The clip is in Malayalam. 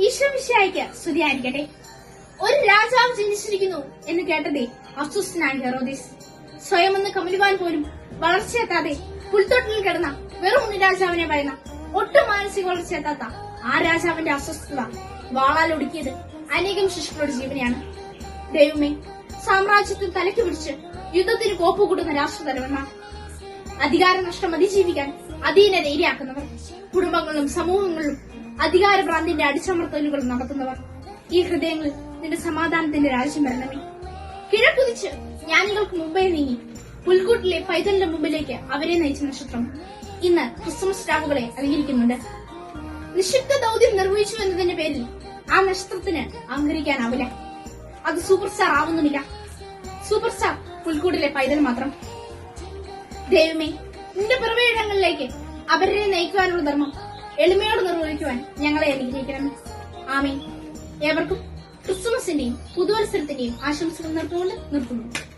ഈശോമിശിഹായ്ക്ക് സ്തുതിയായിരിക്കട്ടെ. ഒരു രാജാവ് ജനിച്ചിരിക്കുന്നു എന്ന് കേട്ടതേ അസ്വസ്ഥനായി ഹെറോദീസ്. സ്വയമെന്ന് കമലുവാൻ പോലും വളർച്ചയെത്താതെ പുൽത്തൊട്ടിൽ കിടന്ന വെറും രാജാവിനെ ഭയന്ന ഒട്ടും മാനസിക വളർച്ചയെത്താത്ത ആ രാജാവിന്റെ അസ്വസ്ഥത വാളാൽ ഒടുക്കിയത് അനേകം ശിശുക്കളുടെ ജീവനെയാണ്. ദൈവമേ, സാമ്രാജ്യത്തിൽ തലയ്ക്ക് പിടിച്ച് യുദ്ധത്തിന് കോപ്പുകൂടുന്ന രാഷ്ട്രതലവന്മാർ, അധികാര നഷ്ടം അതിജീവിക്കാൻ അധീനത ഇരയാക്കുന്നവർ, കുടുംബങ്ങളിലും സമൂഹങ്ങളിലും അധികാരഭ്രാന്തിന്റെ അടിച്ചമർത്തലുകൾ നടത്തുന്നവർ, ഈ ഹൃദയങ്ങളിൽ നിന്റെ സമാധാനത്തിന്റെ രാജ്യം വരണമേ. കിഴക്കുതിച്ച് ജ്ഞാനികൾക്ക് മുമ്പേ നീങ്ങി പുൽക്കൂട്ടിലെ പൈതലിന്റെ മുമ്പിലേക്ക് അവരെ നയിച്ച നക്ഷത്രം ഇന്ന് ക്രിസ്മസ് രാവുകളെ അലങ്കരിക്കുന്നുണ്ട്. നിക്ഷിപ്ത ദൗത്യം നിർവഹിച്ചു എന്നതിന്റെ പേരിൽ ആ നക്ഷത്രത്തിന് അഹങ്കരിക്കാനാവില്ല. അത് സൂപ്പർ സ്റ്റാർ ആവുന്നുമില്ല. സൂപ്പർ സ്റ്റാർ പുൽക്കൂട്ടിലെ പൈതൽ മാത്രം. ദൈവമേ, നിന്റെ പിറവിയിടങ്ങളിലേക്ക് അവരെ നയിക്കുവാനുള്ള ധർമ്മം എളിമയോട് നിർവഹിക്കുവാൻ ഞങ്ങളെ അനുഗ്രഹിക്കണം. ആമേൻ. ഏവർക്കും ക്രിസ്തുമസിന്റെയും പുതുവത്സരത്തിന്റെയും ആശംസകൾ നിർത്തുന്നു.